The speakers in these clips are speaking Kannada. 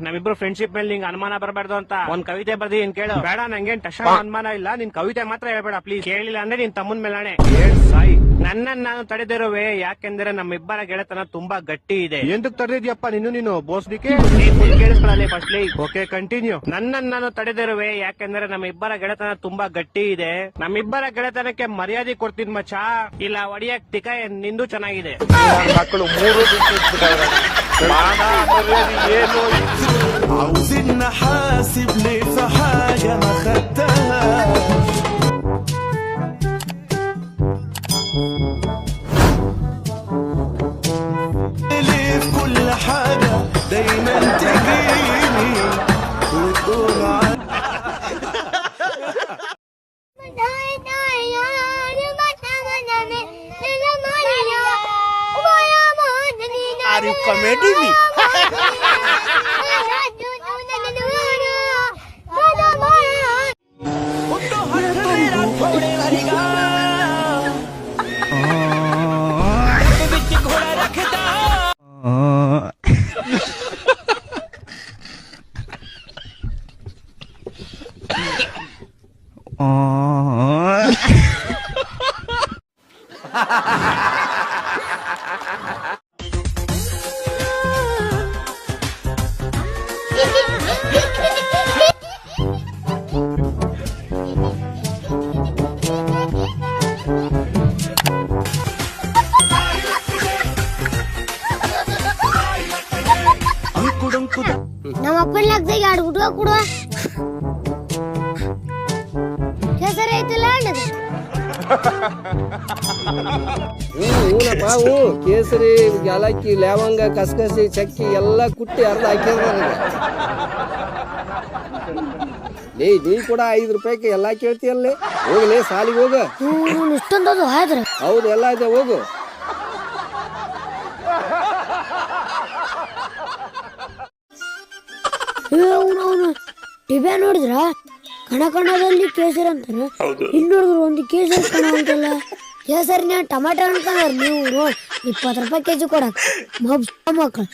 ನಮ್ಮಿಬ್ರು ಫ್ರೆಂಡ್ಶಿಪ್ ಮೇಲೆ ನಿಂಗೆ ಅನುಮಾನ ಬರಬಾರ್ದು ಅಂತ ಒಂದ್ ಕವಿತೆ ಬರ್ದಿನ್ ಕೇಳು. ಬೇಡ ನಂಗೇನ್ ಟಶ ಅನುಮಾನ ಇಲ್ಲ, ನಿನ್ ಕವಿತೆ ಮಾತ್ರ ಹೇಳ್ಬೇಡ ಪ್ಲೀಸ್. ಕೇಳಿಲ್ಲ ಅಂದ್ರೆ ನಿನ್ ತಮ್ಮನ್ ಮೇಲಾಣೆ ಸಾಯಿ. ನನ್ನನ್ನು ನಾನು ತಡೆದಿರುವೆ ಯಾಕೆಂದ್ರೆ ನಮ್ಮಿಬ್ಬರ ಗೆಳೆತನ ತುಂಬಾ ಗಟ್ಟಿ ಇದೆ. ಎಂದಕ್ ತಡೆದಿದ್ಯಪ್ಪ ನೀನು ಬೋಸ್ಡಿಕೆ? ಕೇಳಿಸ್ಕೊಳ್ಳಿ ಫಸ್ಟ್. Okay continue. ನನ್ನನ್ನು ನಾನು ತಡೆದಿರುವೆ ಯಾಕೆಂದ್ರೆ ನಮ್ಮಿಬ್ಬರ ಗೆಳೆತನ ತುಂಬಾ ಗಟ್ಟಿ ಇದೆ. ನಮ್ಮಿಬ್ಬರ ಗೆಳೆತನಕ್ಕೆ ಮರ್ಯಾದೆ ಕೊಡ್ತೀನಿ ಮಚ್ಚಾ, ಇಲ್ಲ ಒಡಿಯಕ್ ತಿಕ ನಿಂದು ಚೆನ್ನಾಗಿದೆ. ಮಕ್ಕಳು ಮೂರು ಏನು عاوزين نحاسب ليه في حاجة ما خدتها ليه في كل حاجة دايما تجيني وتقول Are you comedy me? ನಮ್ಮ ಅಪ್ಪನ ಲೆಕ್ಕದಾಗ 2 ಗುಟ್ಕ ಕೊಡುವ ಹೆಸರು ಐತಿಲ್ಲ ಹೂನಪ್ಪ ಹೂ ಕೇಸರಿ ಯಾಲಕ್ಕಿ ಲವಂಗ ಕಸಕಸಿ ಚಕ್ಕಿ ಎಲ್ಲ ಕುಟ್ಟಿ ಅರ್ಧ ಹಾಕಿದ್ರೆ ಲೇ ನೀ ಕೂಡ 5 ರೂಪಾಯಿಗೆ ಎಲ್ಲಾ ಕೇಳ್ತೀಯಲ್ಲೇ. ಹೋಗ್ಲೇ ಸಾಲಿಗೆ ಹೋಗ. ಇಷ್ಟೊಂದು ಆಯ್ತು. ಹೌದು ಎಲ್ಲ ಇದೆ ಹೋಗು. ಟಿವಿ ನೋಡಿದ್ರ ಕಣಕಣದಲ್ಲಿ ಕೇಸರಿ ಅಂತಾರ, ಇಲ್ಲಿ ನೋಡಿದ್ರು ಒಂದು ಕೇಸರಿ ಕಣ ಅಂತಲ್ಲ. ಕೇಸರಿನ ಟಮಾಟೋ ಅನ್ಕೊಂಡ್ರ ನೀವು 20 ರೂಪಾಯಿ ಕೆಜಿ ಕೊಡಕ್ ಮಕ್ಕಳು.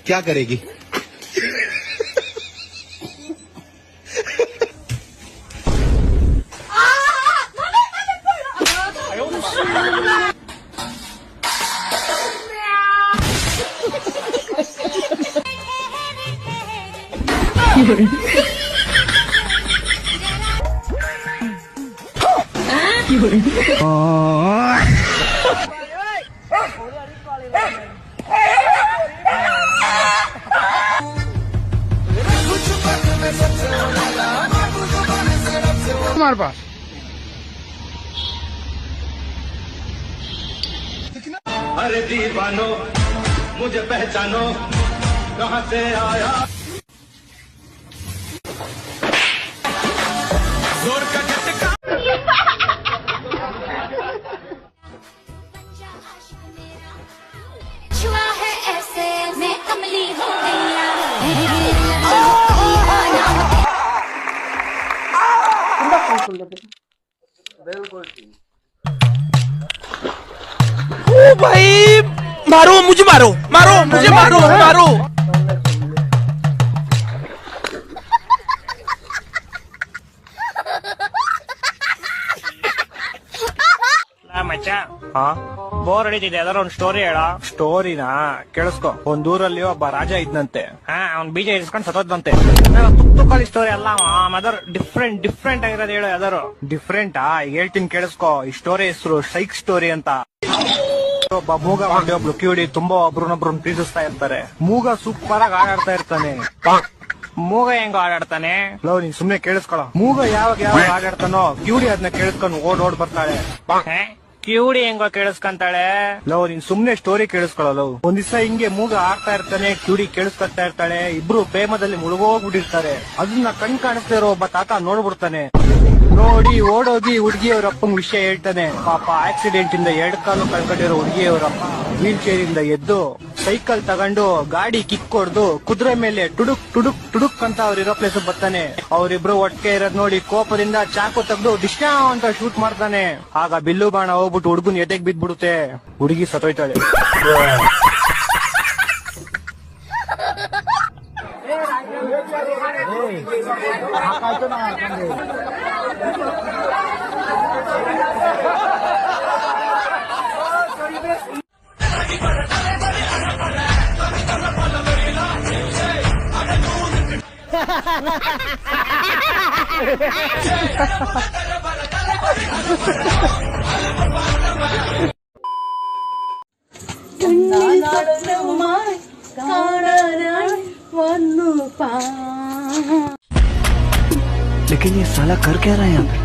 क्या करेगी हमारे पास अरे दीवानो मुझे पहचानो कहाँ से आया जोर का झटका छुआ है ऐसे मैं कमली हो गई। ओ भाई मारो मुझे, मारो मारो मुझे, मारो मारो. ಮಚ್ಚ ಬೋರ್ ಹೊಡಿತಿದೆ, ಯಾವ್ದಾರ ಒಂದ್ ಸ್ಟೋರಿ ಹೇಳ. ಸ್ಟೋರಿನಾ ಕೇಳಿಸ್ಕೊ. ಒಂದೂರಲ್ಲಿ ಒಬ್ಬ ರಾಜ ಇದ್ನಂತೆ. ಅವ್ನ್ ಬೀಜ ಇಸ್ಕೊಂಡ್ ಸತ್ತೋದಂತೆ. ತುಕ್ಕಳಿ ಸ್ಟೋರಿ ಅಲ್ಲ, ಅದರ್ ಡಿಫ್ರೆಂಟ್ ಆಗಿರೋದು ಹೇಳು ಯಾವ್ದಾರು. ಡಿಫ್ರೆಂಟಾ ಹೇಳ್ತೀನಿ ಕೇಳಿಸ್ಕೊ. ಈ ಸ್ಟೋರಿ ಹೆಸರು ಶೈಕ್ ಸ್ಟೋರಿ ಅಂತ. ಒಬ್ಬ ಮೂಗ ಒಂದೇ ಒಬ್ಳು ಕಿವಿಡಿ ತುಂಬಾ ಒಬ್ರನ್ನೊಬ್ರನ್ನ ಪ್ರೀತಿಸ್ತಾ ಇರ್ತಾರೆ. ಮೂಗ ಸೂಪರ್ ಆಗಿ ಆಡಾಡ್ತಾ ಇರ್ತಾನೆ. ಮೂಗ ಹೆಂಗ ಆಡಾಡ್ತಾನೆ? ಲವ್ ನೀನ್ ಸುಮ್ನೆ ಕೇಳಿಸ್ಕೊಳ. ಮೂಗ ಯಾವಾಗ ಆಡಾಡ್ತಾನೋ ಕಿವಿಡಿ ಅದನ್ನ ಕೇಳಿಸ್ಕೊಂಡು ಓಡ್ ಬರ್ತಾಳೆ. ಕ್ಯೂಡಿ ಹೆಂಗೋ ಕೇಳಿಸ್ಕೊಂತಾಳೆ. ಲವ್ ನೀನ್ ಸುಮ್ನೆ ಸ್ಟೋರಿ ಕೇಳಿಸ್ಕೊಳ್ಳೋ. ಒಂದ್ ದಿವಸ ಹಿಂಗೆ ಮೂಗ ಆಡ್ತಾ ಇರ್ತಾನೆ, ಕ್ಯೂಡಿ ಕೇಳಿಸ್ಕೊತಾ ಇರ್ತಾಳೆ. ಇಬ್ರು ಪ್ರೇಮದಲ್ಲಿ ಮುಳುಗೋಗ್ಬಿಟ್ಟಿರ್ತಾರೆ. ಅದನ್ನ ಕಣ್ ಕಾಣಿಸ್ತಾ ಇರೋ ಒಬ್ಬ ತಾತ ನೋಡ್ಬಿಡ್ತಾನೆ. ನೋಡಿ ಓಡೋಗಿ ಹುಡುಗಿಯವ್ರ ಅಪ್ಪಂಗ್ ವಿಷಯ ಹೇಳ್ತಾನೆ. ಪಾಪ ಆಕ್ಸಿಡೆಂಟ್ ಇಂದ 2 ಕಾಲು ಕಳ್ಕೊಂಡಿರೋ ಹುಡುಗಿಯವರಪ್ಪ ವೀಲ್ ಚೇರ್ ಇಂದ ಎದ್ದು ಸೈಕಲ್ ತಗೊಂಡು ಗಾಡಿ ಕಿಕ್ ಹೊಡ್ದು ಕುದುರೆ ಮೇಲೆ ಟುಡುಕ್ ಟುಡುಕ್ ಟುಡುಕ್ ಅಂತ ಅವ್ರ ಇರೋ ಪ್ಲೇಸ್ ಬರ್ತಾನೆ. ಅವ್ರಿಬ್ರು ಒಟ್ಟಿಗೆ ಇರೋದ್ ನೋಡಿ ಕೋಪದಿಂದ ಚಾಕು ತೆಗ್ದು ಡಿಶ್ನಾ ಅಂತ ಶೂಟ್ ಮಾಡ್ತಾನೆ. ಆಗ ಬಿಲ್ಲು ಬಾಣ ಹೋಗ್ಬಿಟ್ಟು ಹುಡುಗನ್ ಎದೆಗ್ ಬಿದ್ಬಿಡುತ್ತೆ. ಹುಡುಗಿ ಸತ್ತೋಯ್ತಾಳೆ. लेकिन ये साला कर क्या रहा है यहाँ पे?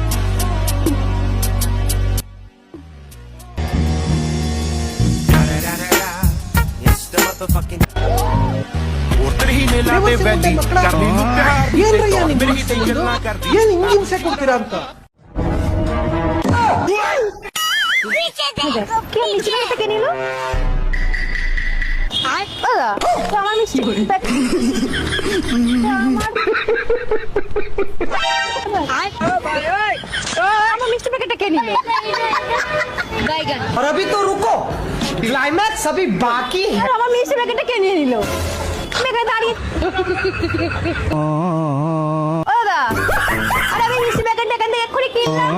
और अभी तो रुको, क्लाइमैक्स अभी बाकी है। আমার মিষ্টি প্যাকেটটা কে নিয়ে নিল? মেঘা দাঁড়িয়ে ও দা, আরে আমি মিষ্টি প্যাকেটটা এখান থেকে এক্ষুনি কিনলাম।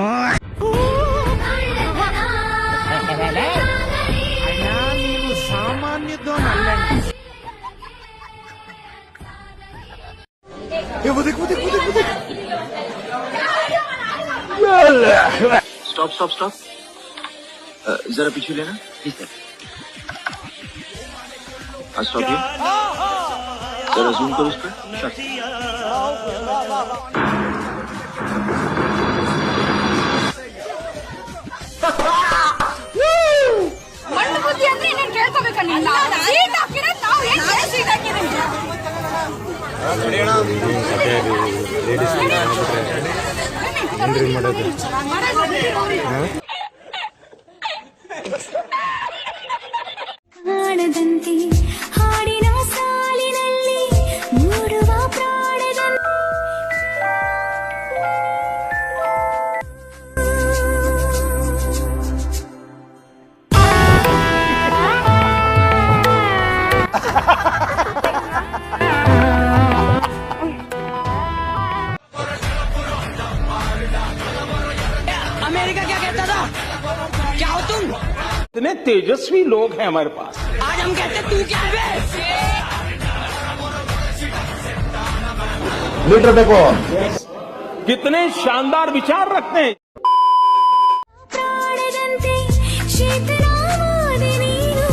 स्टॉप स्टॉप स्टॉप, जरा पीछे लेना प्लीज सर। स्टॉप ये, जरा जूम करो उस पर। ಮಣ್ಣು ಬುದ್ಧಿ ಅಂದ್ರೆ ನೀನ್ ಕೇಳ್ಕೋಬೇಕಲ್ಲ. ಸೀಟ್ ಹಾಕಿದ್ರೆ ನಾವು ಏನ್ ಸೀಟ್ ಹಾಕಿದ್ರೆ ಹಾಡದಂತೆ ಹಾಡಿನ ಸಾಲಿನಲ್ಲಿ ಮೂಡುವ ಪ್ರಾಣದಂತೆ अमेरिका क्या कहता था? क्या हो तुम? इतने तेजस्वी लोग हैं हमारे पास। आज हम कहते तू क्या है? लीडर देखो कितने शानदार विचार रखते हैं। ಪ್ರಾಣದಂತೆ ಶೀತಳವಾದ ನೀನು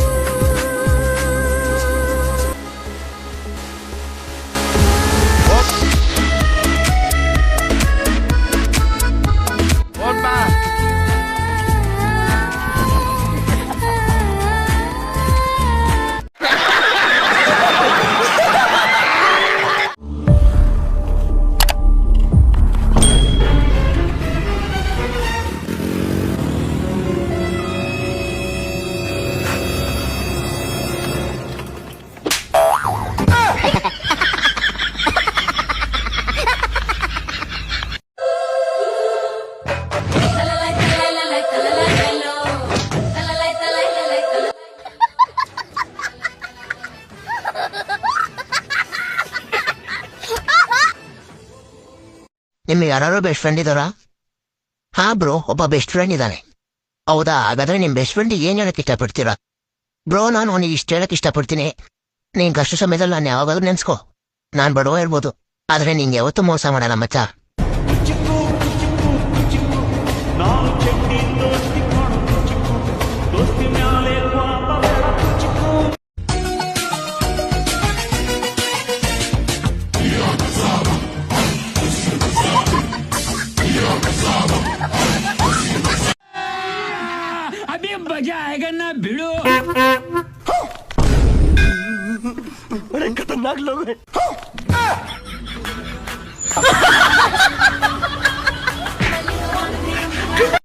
ನಿಮ್ಗೆ ಯಾರು ಬೆಸ್ಟ್ ಫ್ರೆಂಡ್ ಇದ್ದಾರಾ? ಹಾ ಬ್ರೋ, ಒಬ್ಬ ಬೆಸ್ಟ್ ಫ್ರೆಂಡ್ ಇದ್ದಾನೆ. ಹೌದಾ? ಹಾಗಾದ್ರೆ ನಿಮ್ ಬೆಸ್ಟ್ ಫ್ರೆಂಡ್ ಏನ್ ಹೇಳಕ್ ಇಷ್ಟಪಡ್ತೀರಾ? ಬ್ರೋ, ನಾನು ಅವನಿಗೆ ಇಷ್ಟ ಹೇಳಕ್ ಇಷ್ಟಪಡ್ತೀನಿ. ನೀನ್ ಕಷ್ಟ ಸಮಯದಲ್ಲಿ ನಾನು ಯಾವಾಗಾದ್ರೂ ನೆನ್ಸ್ಕೋ. ನಾನ್ ಬಡವ ಇರ್ಬೋದು, ಆದ್ರೆ ನಿಂಗೆ ಯಾವತ್ತೂ ಮೋಸ ಮಾಡಲ್ಲ ಮಚ್ಚ. मजा आएगा ना भिड़ो बड़े खतरनाक लोग हैं